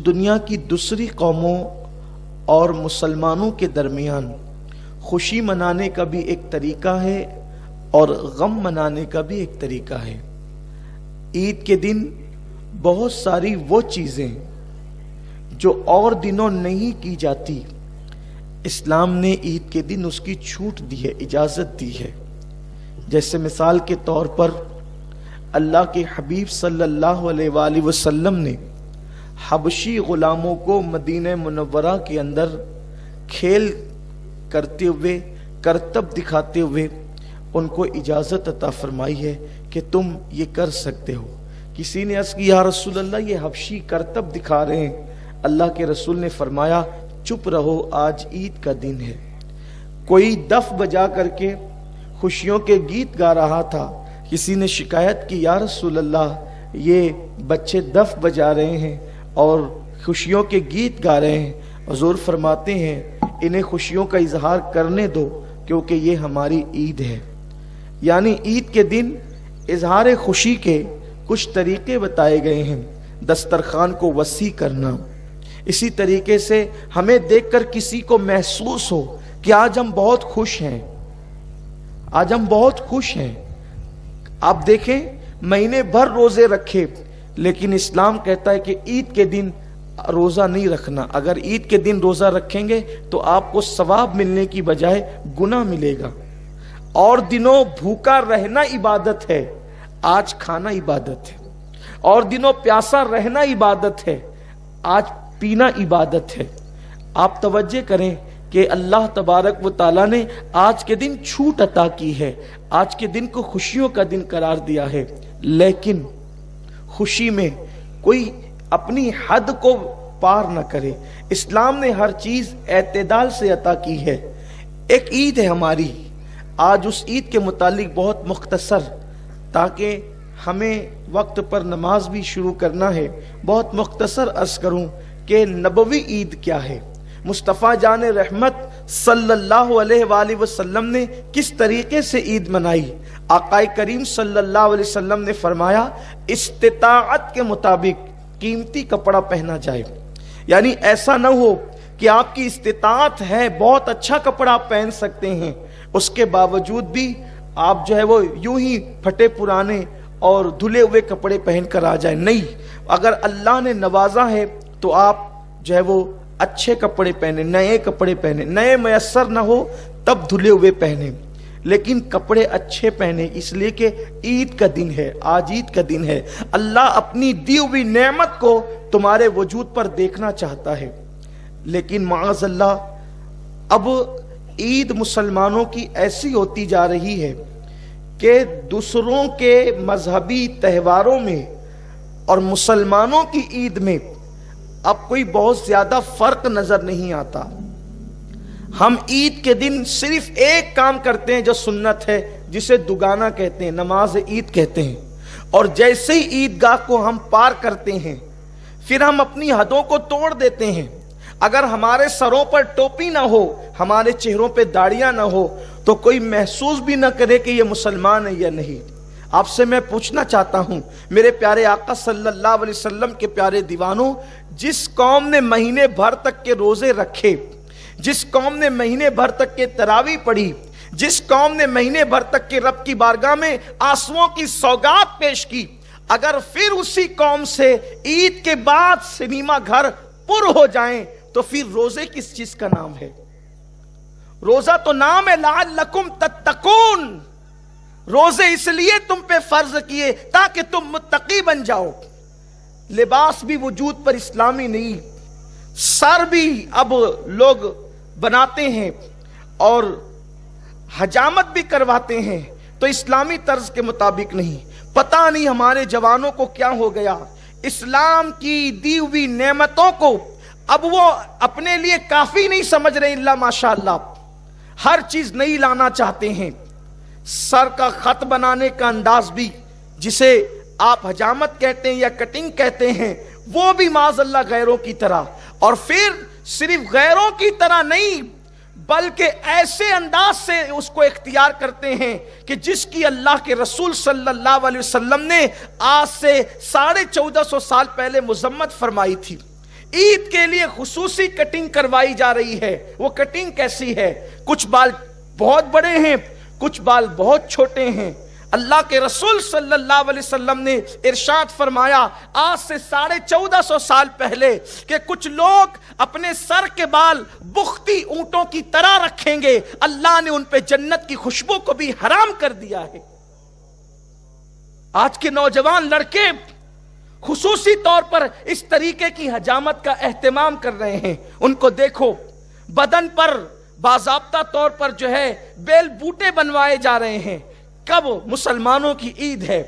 دنیا کی دوسری قوموں اور مسلمانوں کے درمیان خوشی منانے کا بھی ایک طریقہ ہے اور غم منانے کا بھی ایک طریقہ ہے۔ عید کے دن بہت ساری وہ چیزیں جو اور دنوں نہیں کی جاتی، اسلام نے عید کے دن اس کی چھوٹ دی ہے، اجازت دی ہے۔ جیسے مثال کے طور پر اللہ کے حبیب صلی اللہ علیہ وآلہ وسلم نے حبشی غلاموں کو مدینہ منورہ کے اندر کھیل کرتے ہوئے، کرتب دکھاتے ہوئے ان کو اجازت عطا فرمائی ہے کہ تم یہ کر سکتے ہو۔ کسی نے عرض کی یا رسول اللہ یہ حبشی کرتب دکھا رہے ہیں، اللہ کے رسول نے فرمایا چپ رہو، آج عید کا دن ہے۔ کوئی دف بجا کر کے خوشیوں کے گیت گا رہا تھا، کسی نے شکایت کی یا رسول اللہ یہ بچے دف بجا رہے ہیں اور خوشیوں کے گیت گا رہے ہیں۔ حضور فرماتے ہیں انہیں خوشیوں کا اظہار کرنے دو کیونکہ یہ ہماری عید ہے۔ یعنی عید کے دن اظہار خوشی کے کچھ طریقے بتائے گئے ہیں۔ دسترخوان کو وسیع کرنا، اسی طریقے سے ہمیں دیکھ کر کسی کو محسوس ہو کہ آج ہم بہت خوش ہیں، آج ہم بہت خوش ہیں۔ آپ دیکھیں مہینے بھر روزے رکھے، لیکن اسلام کہتا ہے کہ عید کے دن روزہ نہیں رکھنا۔ اگر عید کے دن روزہ رکھیں گے تو آپ کو ثواب ملنے کی بجائے گناہ ملے گا۔ اور دنوں بھوکا رہنا عبادت ہے، آج کھانا عبادت ہے۔ اور دنوں پیاسا رہنا عبادت ہے، آج پینا عبادت ہے۔ آپ توجہ کریں کہ اللہ تبارک و تعالیٰ نے آج کے دن چھوٹ عطا کی ہے، آج کے دن کو خوشیوں کا دن قرار دیا ہے، لیکن خوشی میں کوئی اپنی حد کو پار نہ کرے۔ اسلام نے ہر چیز اعتدال سے عطا کی ہے۔ ایک عید ہے ہماری، آج اس عید کے متعلق بہت مختصر، تاکہ ہمیں وقت پر نماز بھی شروع کرنا ہے، بہت مختصر عرض کروں کہ نبوی عید کیا ہے، مصطفیٰ جان رحمت صلی اللہ علیہ وآلہ وسلم نے کس طریقے سے عید منائی۔ آقا کریم صلی اللہ علیہ وسلم نے فرمایا استطاعت کے مطابق قیمتی کپڑا پہنا جائے، یعنی ایسا نہ ہو کہ آپ کی استطاعت ہے، بہت اچھا کپڑا آپ پہن سکتے ہیں، اس کے باوجود بھی آپ جو ہے وہ یوں ہی پھٹے پرانے اور دھلے ہوئے کپڑے پہن کر آ جائیں۔ نہیں، اگر اللہ نے نوازا ہے تو آپ جو ہے وہ اچھے کپڑے پہنے، نئے کپڑے پہنے، نئے میسر نہ ہو تب دھلے ہوئے پہنے، لیکن کپڑے اچھے پہنے، اس لیے کہ عید کا دن ہے، آج عید کا دن ہے۔ اللہ اپنی دی ہوئی نعمت کو تمہارے وجود پر دیکھنا چاہتا ہے، لیکن معاذ اللہ اب عید مسلمانوں کی ایسی ہوتی جا رہی ہے کہ دوسروں کے مذہبی تہواروں میں اور مسلمانوں کی عید میں اب کوئی بہت زیادہ فرق نظر نہیں آتا۔ ہم عید کے دن صرف ایک کام کرتے ہیں جو سنت ہے، جسے دگانا کہتے ہیں، نماز عید کہتے ہیں، اور جیسے ہی عیدگاہ کو ہم پار کرتے ہیں پھر ہم اپنی حدوں کو توڑ دیتے ہیں۔ اگر ہمارے سروں پر ٹوپی نہ ہو، ہمارے چہروں پہ داڑیاں نہ ہو، تو کوئی محسوس بھی نہ کرے کہ یہ مسلمان ہے یا نہیں۔ آپ سے میں پوچھنا چاہتا ہوں میرے پیارے آقا صلی اللہ علیہ وسلم کے پیارے دیوانوں، جس قوم نے مہینے بھر تک کے روزے رکھے، جس قوم نے مہینے بھر تک کے تراویح پڑھی، جس قوم نے مہینے بھر تک کے رب کی بارگاہ میں آنسوؤں کی سوگات پیش کی، اگر پھر اسی قوم سے عید کے بعد سنیما گھر پر ہو جائیں تو پھر روزے کس چیز کا نام ہے؟ روزہ تو نام ہے لعلکم تتقون، روزے اس لیے تم پہ فرض کیے تاکہ تم متقی بن جاؤ۔ لباس بھی وجود پر اسلامی نہیں، سر بھی اب لوگ بناتے ہیں اور حجامت بھی کرواتے ہیں، تو اسلامی طرز کے مطابق نہیں۔ پتہ نہیں ہمارے جوانوں کو کیا ہو گیا، اسلام کی دی ہوئی نعمتوں کو اب وہ اپنے لیے کافی نہیں سمجھ رہے، اللہ ماشاءاللہ ہر چیز نہیں لانا چاہتے ہیں۔ سر کا خط بنانے کا انداز بھی، جسے آپ حجامت کہتے ہیں یا کٹنگ کہتے ہیں، وہ بھی معاذ اللہ غیروں کی طرح، اور پھر صرف غیروں کی طرح نہیں بلکہ ایسے انداز سے اس کو اختیار کرتے ہیں کہ جس کی اللہ کے رسول صلی اللہ علیہ وسلم نے آج سے 1450 سال پہلے مذمت فرمائی تھی۔ عید کے لیے خصوصی کٹنگ کروائی جا رہی ہے. وہ کٹنگ کیسی ہے؟ کچھ بال بہت بڑے ہیں، کچھ بال بہت چھوٹے ہیں. اللہ کے رسول صلی اللہ علیہ وسلم نے ارشاد فرمایا آج سے 1450 سال پہلے کہ کچھ لوگ اپنے سر کے بال بختی اونٹوں کی طرح رکھیں گے، اللہ نے ان پہ جنت کی خوشبو کو بھی حرام کر دیا ہے. آج کے نوجوان لڑکے خصوصی طور پر اس طریقے کی حجامت کا اہتمام کر رہے ہیں. ان کو دیکھو، بدن پر باضابطہ طور پر جو ہے بیل بوٹے بنوائے جا رہے ہیں. کب؟ مسلمانوں کی عید ہے،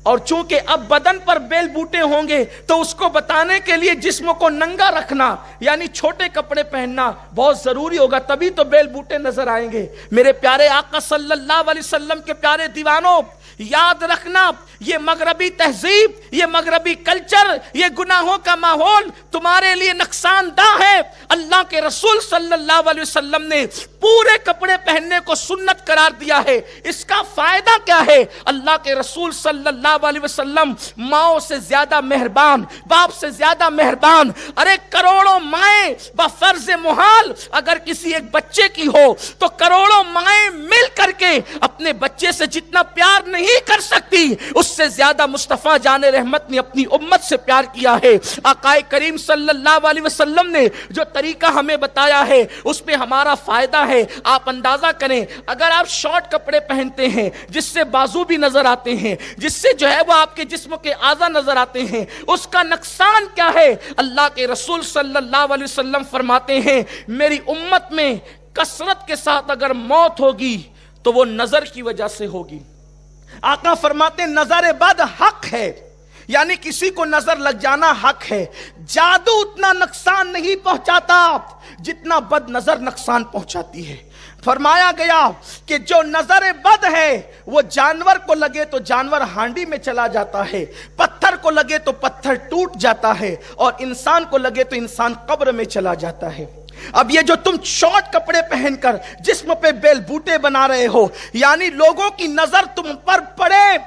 اور چونکہ اب بدن پر بیل بوٹے ہوں گے تو اس کو بتانے کے لیے جسم کو ننگا رکھنا یعنی چھوٹے کپڑے پہننا بہت ضروری ہوگا، تبھی تو بیل بوٹے نظر آئیں گے. میرے پیارے آقا صلی اللہ علیہ وسلم کے پیارے دیوانوں، یاد رکھنا یہ مغربی تہذیب، یہ مغربی کلچر، یہ گناہوں کا ماحول تمہارے لیے نقصان دہ ہے. اللہ کے رسول صلی اللہ علیہ وسلم نے پورے کپڑے پہننے کو سنت قرار دیا ہے. اس کا فائدہ کیا ہے؟ اللہ کے رسول صلی اللہ علیہ وسلم ماؤں سے زیادہ مہربان، باپ سے زیادہ مہربان. ارے کروڑوں مائیں بفرض محال اگر کسی ایک بچے کی ہو تو کروڑوں مائیں مل کر کے اپنے بچے سے جتنا پیار نہیں کر سکتی اس سے زیادہ مصطفیٰ جان رحمت نے اپنی امت سے پیار کیا ہے. آقا کریم صلی اللہ علیہ وسلم نے جو طریقہ ہمیں بتایا ہے اس میں ہمارا فائدہ ہے. آپ اندازہ کریں اگر آپ شارٹ کپڑے پہنتے ہیں جس سے بازو بھی نظر آتے ہیں، جس سے جو ہے وہ آپ کے جسم کے اعضاء نظر آتے ہیں، اس کا نقصان کیا ہے؟ اللہ کے رسول صلی اللہ علیہ وسلم فرماتے ہیں میری امت میں کثرت کے ساتھ اگر موت ہوگی تو وہ نظر کی وجہ سے ہوگی. آقا فرماتے ہیں نظر بد حق ہے، یعنی کسی کو نظر لگ جانا حق ہے. جادو اتنا نقصان نہیں پہنچاتا جتنا بد نظر نقصان پہنچاتی ہے. فرمایا گیا کہ جو نظر بد ہے وہ جانور کو لگے تو جانور ہانڈی میں چلا جاتا ہے، پتھر کو لگے تو پتھر ٹوٹ جاتا ہے، اور انسان کو لگے تو انسان قبر میں چلا جاتا ہے. اب یہ جو تم شارٹ کپڑے پہن کر جسم پہ بیل بوٹے بنا رہے ہو، یعنی لوگوں کی نظر تم پر پڑے.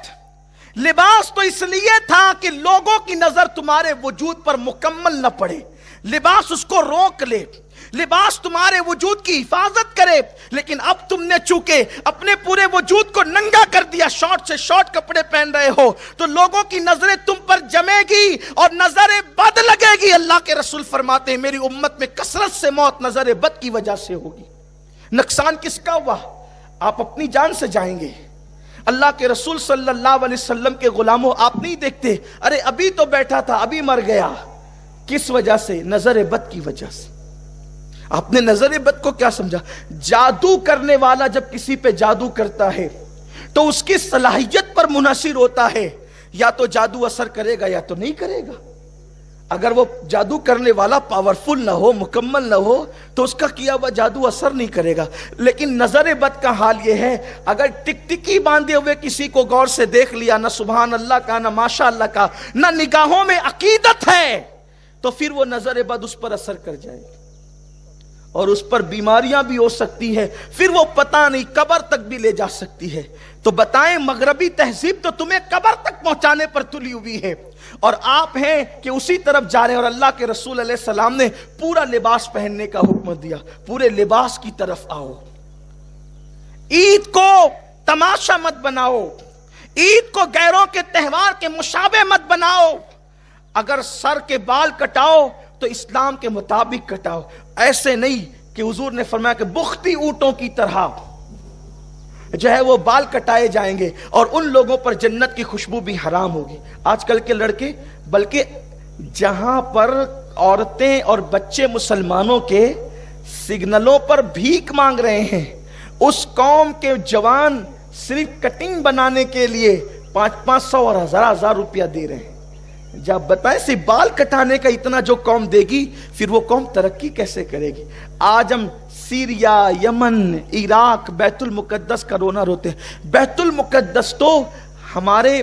لباس تو اس لیے تھا کہ لوگوں کی نظر تمہارے وجود پر مکمل نہ پڑے، لباس اس کو روک لے، لباس تمہارے وجود کی حفاظت کرے. لیکن اب تم نے چونکہ اپنے پورے وجود کو ننگا کر دیا، شارٹ سے شارٹ کپڑے پہن رہے ہو، تو لوگوں کی نظریں تم پر جمے گی اور نظر بد لگے گی. اللہ کے رسول فرماتے ہیں میری امت میں کثرت سے موت نظر بد کی وجہ سے ہوگی. نقصان کس کا ہوا؟ آپ اپنی جان سے جائیں گے. اللہ کے رسول صلی اللہ علیہ وسلم کے غلاموں، آپ نہیں دیکھتے ارے ابھی تو بیٹھا تھا ابھی مر گیا. کس وجہ سے؟ نظر بد کی وجہ سے. آپ نے نظر بد کو کیا سمجھا؟ جادو کرنے والا جب کسی پہ جادو کرتا ہے تو اس کی صلاحیت پر منحصر ہوتا ہے، یا تو جادو اثر کرے گا یا تو نہیں کرے گا. اگر وہ جادو کرنے والا پاورفل نہ ہو، مکمل نہ ہو، تو اس کا کیا ہوا جادو اثر نہیں کرے گا. لیکن نظر بد کا حال یہ ہے اگر ٹکٹکی باندھے ہوئے کسی کو غور سے دیکھ لیا، نہ سبحان اللہ کا، نہ ماشاء اللہ کا، نہ نگاہوں میں عقیدت ہے، تو پھر وہ نظر بد اس پر اثر کر جائے گی اور اس پر بیماریاں بھی ہو سکتی ہے، پھر وہ پتہ نہیں قبر تک بھی لے جا سکتی ہے. تو بتائیں مغربی تہذیب تو تمہیں قبر تک پہنچانے پر تلی ہوئی ہے، اور آپ ہیں کہ اسی طرف جا رہے ہیں. اور اللہ کے رسول علیہ السلام نے پورا لباس پہننے کا حکم دیا، پورے لباس کی طرف آؤ. عید کو تماشا مت بناؤ، عید کو غیروں کے تہوار کے مشابہ مت بناؤ. اگر سر کے بال کٹاؤ تو اسلام کے مطابق کٹاؤ، ایسے نہیں کہ حضور نے فرمایا کہ بختی اونٹوں کی طرح جو ہے وہ بال کٹائے جائیں گے اور ان لوگوں پر جنت کی خوشبو بھی حرام ہوگی. آج کل کے لڑکے، بلکہ جہاں پر عورتیں اور بچے مسلمانوں کے سگنلوں پر بھیک مانگ رہے ہیں، اس قوم کے جوان صرف کٹنگ بنانے کے لیے 500 اور 1000 روپیہ دے رہے ہیں. جب بتائیں صرف بال کٹانے کا اتنا جو قوم دے گی، پھر وہ قوم ترقی کیسے کرے گی؟ آج ہم سیریا، یمن، عراق، بیت المقدس کا رونا روتے ہیں. بیت المقدس تو ہمارے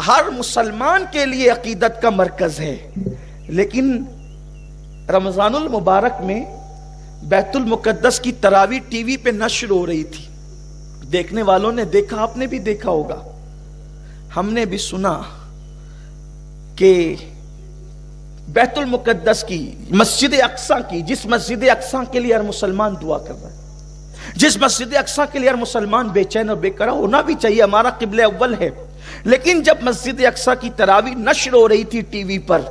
ہر مسلمان کے لیے عقیدت کا مرکز ہے، لیکن رمضان المبارک میں بیت المقدس کی تراویح ٹی وی پہ نشر ہو رہی تھی. دیکھنے والوں نے دیکھا، آپ نے بھی دیکھا ہوگا، ہم نے بھی سنا کہ بیت المقدس کی، مسجد اقصیٰ کی، جس مسجد اقصیٰ کے لیے ہر مسلمان دعا کر رہا ہے، جس مسجد اقصیٰ کے لیے ہر مسلمان بے چین اور بے قرار ہونا بھی چاہیے، ہمارا قبلہ اول ہے. لیکن جب مسجد اقصیٰ کی تراویح نشر ہو رہی تھی ٹی وی پر،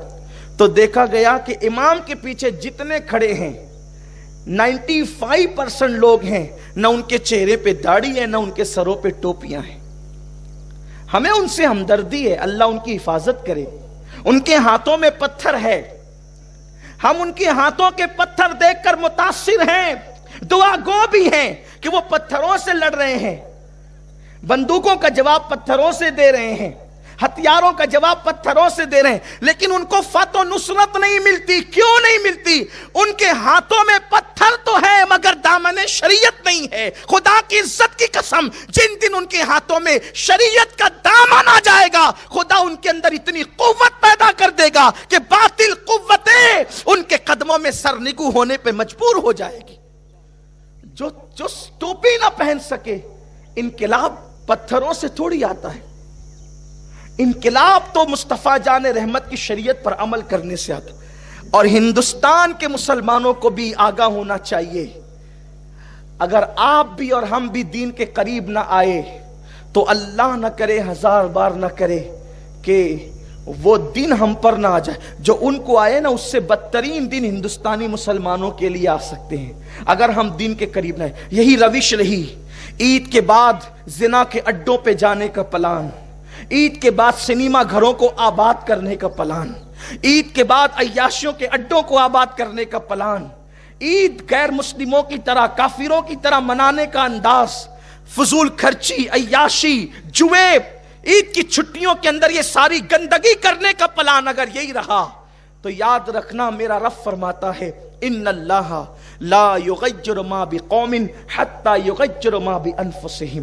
تو دیکھا گیا کہ امام کے پیچھے جتنے کھڑے ہیں 95% لوگ ہیں، نہ ان کے چہرے پہ داڑھی ہے، نہ ان کے سروں پہ ٹوپیاں ہیں. ہمیں ان سے ہمدردی ہے، اللہ ان کی حفاظت کرے. ان کے ہاتھوں میں پتھر ہے، ہم ان کے ہاتھوں کے پتھر دیکھ کر متاثر ہیں، دعا گو بھی ہیں کہ وہ پتھروں سے لڑ رہے ہیں، بندوقوں کا جواب پتھروں سے دے رہے ہیں، ہتھیاروں کا جواب پتھروں سے دے رہے ہیں، لیکن ان کو فتح و نصرت نہیں ملتی. کیوں نہیں ملتی؟ ان کے ہاتھوں میں پتھر تو ہے مگر دامن شریعت نہیں ہے. خدا کی عزت کی قسم، جن دن ان کے ہاتھوں میں شریعت کا دامن آ جائے گا، خدا ان کے اندر اتنی قوت پیدا کر دے گا کہ باطل قوتیں ان کے قدموں میں سرنگو ہونے پہ مجبور ہو جائے گی. جو ٹوپی نہ پہن سکے، انقلاب پتھروں سے تھوڑی آتا ہے. انقلاب تو مصطفیٰ جان رحمت کی شریعت پر عمل کرنے سے آتا. اور ہندوستان کے مسلمانوں کو بھی آگاہ ہونا چاہیے، اگر آپ بھی اور ہم بھی دین کے قریب نہ آئے تو اللہ نہ کرے، ہزار بار نہ کرے کہ وہ دن ہم پر نہ آ جائے. جو ان کو آئے نا، اس سے بدترین دن ہندوستانی مسلمانوں کے لیے آ سکتے ہیں اگر ہم دین کے قریب نہ آئے. یہی روش رہی. عید کے بعد زنا کے اڈوں پہ جانے کا پلان، عید کے بعد سنیما گھروں کو آباد کرنے کا پلان، عید کے بعد عیاشیوں کے اڈوں کو آباد کرنے کا پلان، عید غیر مسلموں کی طرح، کافروں کی طرح منانے کا انداز، فضول خرچی، عیاشی، جوے، عید کی چھٹیوں کے اندر یہ ساری گندگی کرنے کا پلان اگر یہی رہا تو یاد رکھنا، میرا رب فرماتا ہے ان اللہ لا یغیر ما بقوم حتی یغیر ما بانفسہم،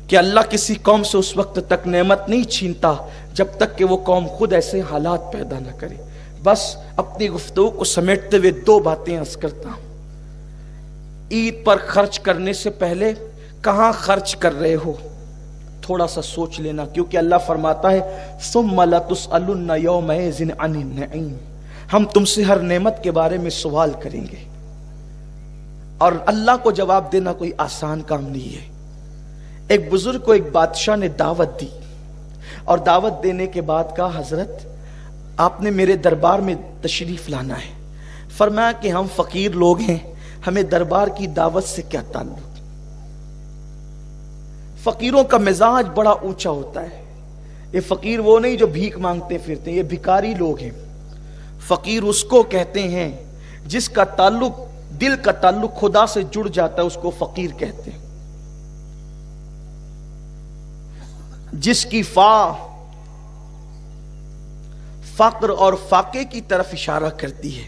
کہ اللہ کسی قوم سے اس وقت تک نعمت نہیں چھینتا جب تک کہ وہ قوم خود ایسے حالات پیدا نہ کرے. بس اپنی گفتگو کو سمیٹتے ہوئے دو باتیں عرض کرتا ہوں. عید پر خرچ کرنے سے پہلے کہاں خرچ کر رہے ہو تھوڑا سا سوچ لینا، کیونکہ اللہ فرماتا ہے ثم لتسألن یومئذ عن النعیم، ہم تم سے ہر نعمت کے بارے میں سوال کریں گے. اور اللہ کو جواب دینا کوئی آسان کام نہیں ہے. ایک بزرگ کو ایک بادشاہ نے دعوت دی، اور دعوت دینے کے بعد کہا حضرت آپ نے میرے دربار میں تشریف لانا ہے. فرمایا کہ ہم فقیر لوگ ہیں، ہمیں دربار کی دعوت سے کیا تعلق. فقیروں کا مزاج بڑا اونچا ہوتا ہے. یہ فقیر وہ نہیں جو بھیک مانگتے پھرتے ہیں، یہ بھکاری لوگ ہیں. فقیر اس کو کہتے ہیں جس کا تعلق، دل کا تعلق خدا سے جڑ جاتا ہے، اس کو فقیر کہتے ہیں. جس کی فا فقر اور فاقے کی طرف اشارہ کرتی ہے،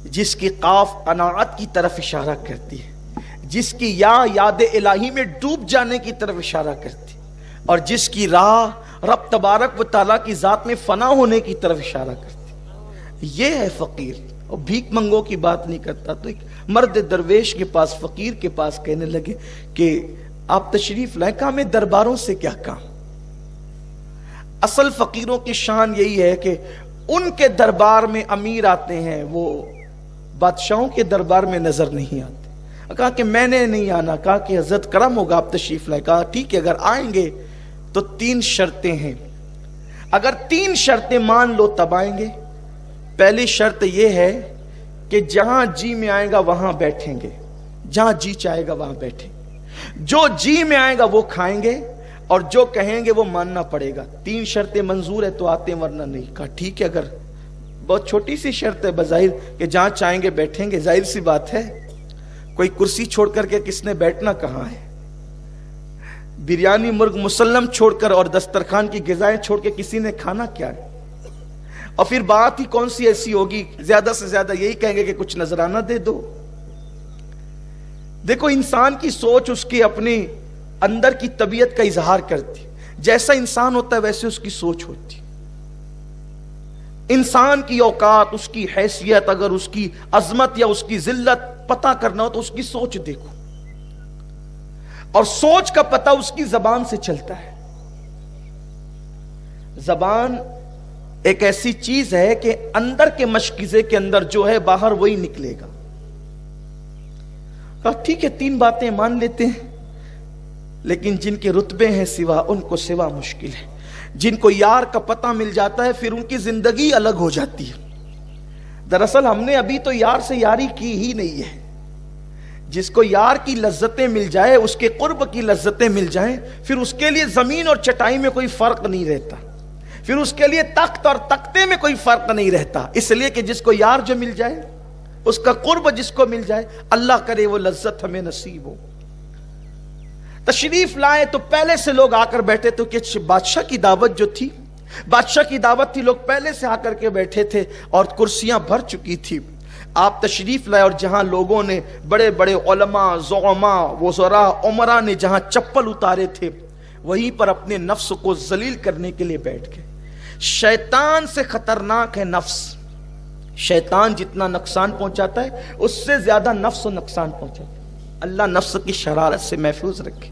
جس کی قاف قناعت کی طرف اشارہ کرتی ہے، جس کی یا یاد الہی میں ڈوب جانے کی طرف اشارہ کرتی ہے، اور جس کی راہ رب تبارک و تعالیٰ کی ذات میں فنا ہونے کی طرف اشارہ کرتی ہے، یہ ہے فقیر. اور بھیک منگوں کی بات نہیں کرتا. تو ایک مرد درویش کے پاس، فقیر کے پاس کہنے لگے کہ آپ تشریف لائیں. کہا میں درباروں سے کیا کام. اصل فقیروں کی شان یہی ہے کہ ان کے دربار میں امیر آتے ہیں، وہ بادشاہوں کے دربار میں نظر نہیں آتے. کہا کہ میں نے نہیں آنا. کہا کہ حضرت کرم ہوگا آپ تشریف لائیں. کہا ٹھیک ہے، اگر آئیں گے تو 3 شرطیں ہیں. اگر 3 شرطیں مان لو تب آئیں گے. پہلی شرط یہ ہے کہ جہاں جی میں آئے گا وہاں بیٹھیں گے، جہاں جی چاہے گا وہاں بیٹھیں. جو جی میں آئے گا وہ کھائیں گے، اور جو کہیں گے وہ ماننا پڑے گا. 3 شرطیں منظور ہے تو آتے ہیں، ورنہ نہیں. کہا ٹھیک ہے. اگر بہت چھوٹی سی شرط ہے بظاہر کہ جہاں چاہیں گے بیٹھیں گے، ظاہر سی بات ہے کوئی کرسی چھوڑ کر کے کس نے بیٹھنا کہاں ہے. بریانی مرغ مسلم چھوڑ کر اور دسترخوان کی غذائیں چھوڑ کے کسی نے کھانا کیا ہے. اور پھر بات ہی کون سی ایسی ہوگی، زیادہ سے زیادہ یہی کہیں گے کہ کچھ نذرانہ دے دو. دیکھو انسان کی سوچ اس کی اپنی اندر کی طبیعت کا اظہار کرتی. جیسا انسان ہوتا ہے ویسے اس کی سوچ ہوتی. انسان کی اوقات، اس کی حیثیت، اگر اس کی عظمت یا اس کی ذلت پتہ کرنا ہو تو اس کی سوچ دیکھو. اور سوچ کا پتہ اس کی زبان سے چلتا ہے. زبان ایک ایسی چیز ہے کہ اندر کے مشکیزے کے اندر جو ہے باہر وہی نکلے گا. کہا ٹھیک ہے 3 باتیں مان لیتے ہیں، لیکن جن کے رتبے ہیں سوا، ان کو سوا مشکل ہے. جن کو یار کا پتہ مل جاتا ہے پھر ان کی زندگی الگ ہو جاتی ہے. دراصل ہم نے ابھی تو یار سے یاری کی ہی نہیں ہے. جس کو یار کی لذتیں مل جائے، اس کے قرب کی لذتیں مل جائیں، پھر اس کے لیے زمین اور چٹائی میں کوئی فرق نہیں رہتا، پھر اس کے لیے تخت اور تختے میں کوئی فرق نہیں رہتا. اس لیے کہ جس کو یار جو مل جائے، اس کا قرب جس کو مل جائے، اللہ کرے وہ لذت ہمیں نصیب ہو. تشریف لائے تو پہلے سے لوگ آ کر بیٹھے تو کہ بادشاہ کی دعوت جو تھی، بادشاہ کی دعوت تھی، لوگ پہلے سے آ کر کے بیٹھے تھے اور کرسیاں بھر چکی تھی. آپ تشریف لائے اور جہاں لوگوں نے، بڑے بڑے علماء، زعماء، وزراء، عمراء نے جہاں چپل اتارے تھے، وہیں پر اپنے نفس کو ذلیل کرنے کے لیے بیٹھ گئے. شیطان سے خطرناک ہے نفس. شیطان جتنا نقصان پہنچاتا ہے اس سے زیادہ نفس و نقصان پہنچاتا ہے. اللہ نفس کی شرارت سے محفوظ رکھے.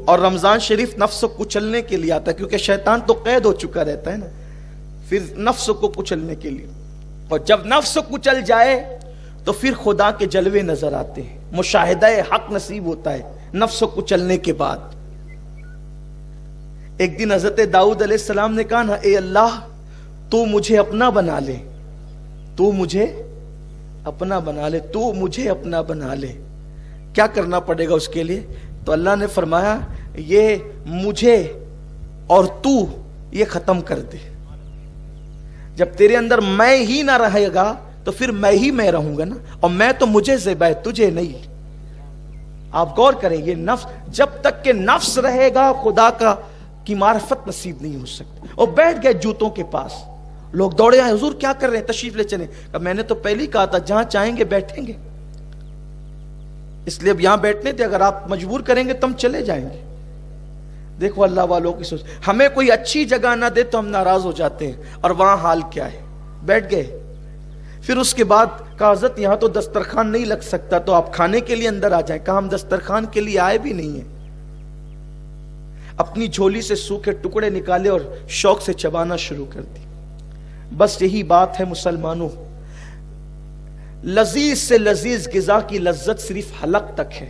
اور رمضان شریف نفس کو کچلنے کے لیے آتا ہے، کیونکہ شیطان تو قید ہو چکا رہتا ہے نا، پھر نفس کو کچلنے کے لیے. اور جب نفس کچل جائے تو پھر خدا کے جلوے نظر آتے ہیں، مشاہدہ حق نصیب ہوتا ہے نفس کو کچلنے کے بعد. ایک دن حضرت داؤد علیہ السلام نے کہا نا، اے اللہ تو مجھے اپنا بنا لے، تو مجھے اپنا بنا لے، تو مجھے اپنا بنا لے. کیا کرنا پڑے گا اس کے لیے؟ تو اللہ نے فرمایا یہ مجھے اور تو یہ ختم کر دے. جب تیرے اندر میں ہی نہ رہے گا تو پھر میں ہی میں رہوں گا نا، اور میں تو مجھے زیبا ہے، تجھے نہیں. آپ غور کریں، یہ نفس جب تک کہ نفس رہے گا خدا کا کی معرفت نصیب نہیں ہو سکتی. اور بیٹھ گئے جوتوں کے پاس. لوگ دوڑے آئے، حضور کیا کر رہے ہیں؟ تشریف لے چلیں. میں نے تو پہلے ہی کہا تھا جہاں چاہیں گے بیٹھیں گے، اس لیے اب یہاں بیٹھنے تھے، اگر آپ مجبور کریں گے تو ہم چلے جائیں گے. دیکھو اللہ والوں کی سوچ. ہمیں کوئی اچھی جگہ نہ دے تو ہم ناراض ہو جاتے ہیں، اور وہاں حال کیا ہے. بیٹھ گئے. پھر اس کے بعد کہا حضرت یہاں تو دسترخوان نہیں لگ سکتا، تو آپ کھانے کے لیے اندر آ جائیں. کہا ہم دسترخوان کے لیے آئے بھی نہیں ہیں. اپنی جھولی سے سوکھے ٹکڑے نکالے اور شوق سے چبانا شروع کر دی. بس یہی بات ہے مسلمانوں، لذیذ سے لذیذ غذا کی لذت صرف حلق تک ہے.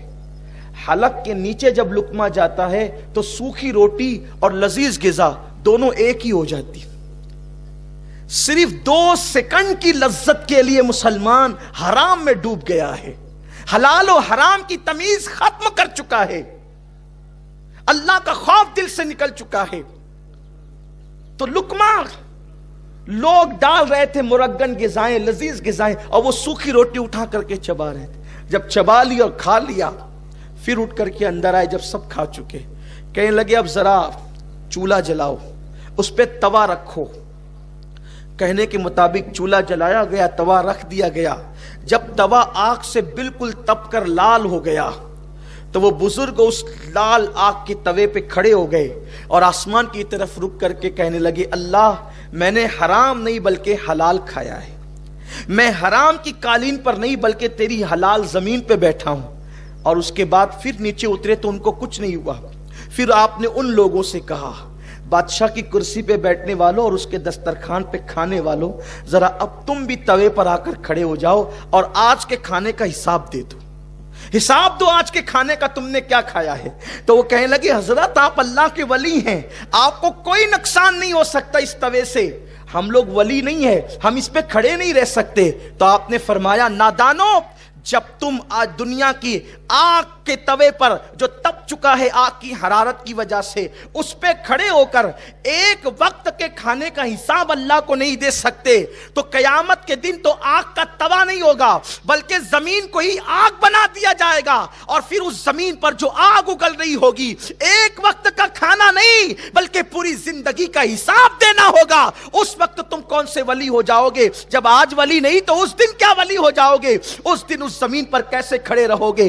حلق کے نیچے جب لقمہ جاتا ہے تو سوکھی روٹی اور لذیذ غذا دونوں ایک ہی ہو جاتی. صرف 2 سیکنڈ کی لذت کے لیے مسلمان حرام میں ڈوب گیا ہے، حلال و حرام کی تمیز ختم کر چکا ہے، اللہ کا خوف دل سے نکل چکا ہے. تو لقمہ لوگ ڈال رہے تھے، مرغن غذائیں، لذیذ غذائیں، اور وہ سوکھی روٹی اٹھا کر کے چبا رہے تھے. جب چبا لیا اور کھا لیا، پھر اٹھ کر کے اندر آئے. جب سب کھا چکے، کہنے لگے اب ذرا چولہا جلاؤ، اس پہ توا رکھو. کہنے کے مطابق چولہا جلایا گیا، توا رکھ دیا گیا. جب توا آگ سے بالکل تپ کر لال ہو گیا تو وہ بزرگ اس لال آگ کے توے پہ کھڑے ہو گئے اور آسمان کی طرف رک کر کے کہنے لگے اللہ میں نے حرام نہیں بلکہ حلال کھایا ہے. میں حرام کی قالین پر نہیں بلکہ تیری حلال زمین پہ بیٹھا ہوں. اور اس کے بعد پھر نیچے اترے تو ان کو کچھ نہیں ہوا. پھر آپ نے ان لوگوں سے کہا بادشاہ کی کرسی پہ بیٹھنے والوں اور اس کے دسترخوان پہ کھانے والوں، ذرا اب تم بھی توے پر آ کر کھڑے ہو جاؤ اور آج کے کھانے کا حساب دے دو. حساب دو آج کے کھانے کا، تم نے کیا کھایا ہے. تو وہ کہنے لگے حضرت آپ اللہ کے ولی ہیں، آپ کو کوئی نقصان نہیں ہو سکتا اس توے سے. ہم لوگ ولی نہیں ہیں، ہم اس پہ کھڑے نہیں رہ سکتے. تو آپ نے فرمایا نادانو، جب تم آج دنیا کی آگ کے توے پر جو تپ چکا ہے آگ کی حرارت کی وجہ سے، اس پہ کھڑے ہو کر ایک وقت کے کھانے کا حساب اللہ کو نہیں دے سکتے، تو قیامت کے دن تو آگ کا توا نہیں ہوگا بلکہ زمین کو ہی آگ بنا دیا جائے گا. اور پھر اس زمین پر جو آگ اگل رہی ہوگی، ایک وقت کا کھانا نہیں بلکہ پوری زندگی کا حساب دینا ہوگا. اس وقت تم کون سے ولی ہو جاؤ گے؟ جب آج ولی نہیں تو اس دن کیا ولی ہو جاؤ گے؟ اس دن اس زمین پر کیسے کھڑے رہو گے؟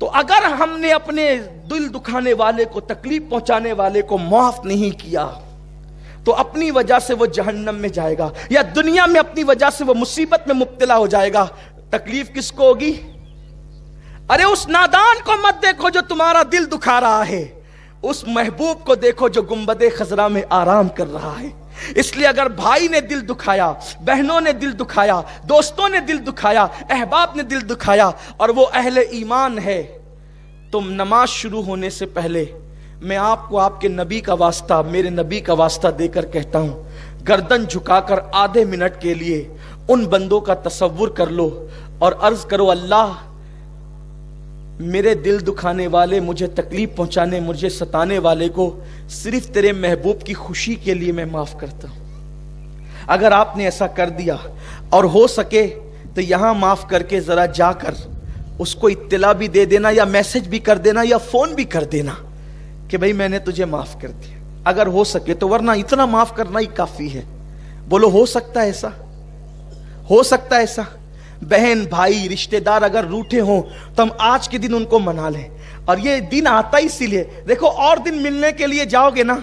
تو اگر ہم نے اپنے دل دکھانے والے کو، تکلیف پہنچانے والے کو معاف نہیں کیا تو اپنی وجہ سے وہ جہنم میں جائے گا، یا دنیا میں اپنی وجہ سے وہ مصیبت میں مبتلا ہو جائے گا۔ تکلیف کس کو ہوگی؟ ارے اس نادان کو مت دیکھو جو تمہارا دل دکھا رہا ہے، اس محبوب کو دیکھو جو گنبد خضرا میں آرام کر رہا ہے۔ اس لیے اگر بھائی نے دل دکھایا، بہنوں نے دل دکھایا، دوستوں نے دل دکھایا، احباب نے دل دکھایا اور وہ اہل ایمان ہے، تم نماز شروع ہونے سے پہلے میں آپ کو آپ کے نبی کا واسطہ، میرے نبی کا واسطہ دے کر کہتا ہوں، گردن جھکا کر آدھے منٹ کے لیے ان بندوں کا تصور کر لو اور عرض کرو، اللہ میرے دل دکھانے والے، مجھے تکلیف پہنچانے، مجھے ستانے والے کو صرف تیرے محبوب کی خوشی کے لیے میں معاف کرتا ہوں۔ اگر آپ نے ایسا کر دیا اور ہو سکے تو یہاں معاف کر کے ذرا جا کر اس کو اطلاع بھی دے دینا، یا میسج بھی کر دینا، یا فون بھی کر دینا کہ بھئی میں نے تجھے معاف کر دیا، اگر ہو سکے تو، ورنہ اتنا معاف کرنا ہی کافی ہے۔ بولو ہو سکتا ہے ایسا؟ ہو سکتا ہے ایسا؟ بہن بھائی رشتہ دار اگر روٹھے ہوں تو ہم آج کے دن ان کو منا لیں، اور یہ دن آتا ہی اسی لیے، دیکھو اور دن ملنے کے لیے جاؤ گے نا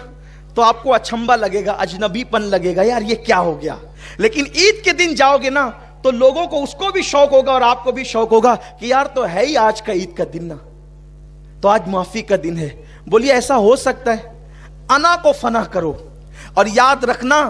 تو آپ کو اچھمبا لگے گا، اجنبی پن لگے گا، یار یہ کیا ہو گیا، لیکن عید کے دن جاؤ گے نا تو لوگوں کو، اس کو بھی شوق ہوگا اور آپ کو بھی شوق ہوگا کہ یار تو ہے ہی آج کا عید کا دن نا، تو آج معافی کا دن ہے۔ بولیے ایسا ہو سکتا ہے؟ انا کو فنا کرو، اور یاد رکھنا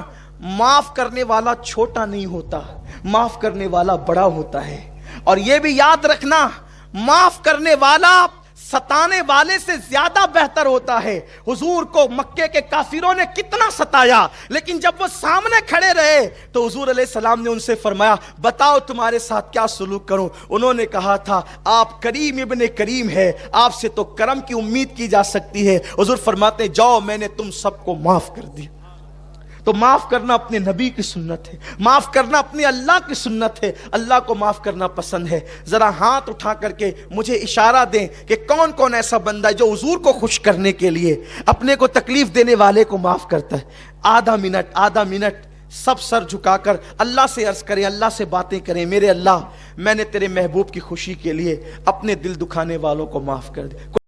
معاف کرنے والا چھوٹا نہیں ہوتا، معاف کرنے والا بڑا ہوتا ہے، اور یہ بھی یاد رکھنا معاف کرنے والا ستانے والے سے زیادہ بہتر ہوتا ہے۔ حضور کو مکے کے کافروں نے کتنا ستایا، لیکن جب وہ سامنے کھڑے رہے تو حضور علیہ السلام نے ان سے فرمایا، بتاؤ تمہارے ساتھ کیا سلوک کروں؟ انہوں نے کہا تھا آپ کریم ابن کریم ہے، آپ سے تو کرم کی امید کی جا سکتی ہے۔ حضور فرماتے ہیں جاؤ میں نے تم سب کو معاف کر دیا۔ تو معاف کرنا اپنے نبی کی سنت ہے، معاف کرنا اپنے اللہ کی سنت ہے، اللہ کو معاف کرنا پسند ہے۔ ذرا ہاتھ اٹھا کر کے مجھے اشارہ دیں کہ کون کون ایسا بندہ ہے جو حضور کو خوش کرنے کے لیے اپنے کو تکلیف دینے والے کو معاف کرتا ہے۔ آدھا منٹ سب سر جھکا کر اللہ سے عرض کریں، اللہ سے باتیں کریں، میرے اللہ میں نے تیرے محبوب کی خوشی کے لیے اپنے دل دکھانے والوں کو معاف کر دیا۔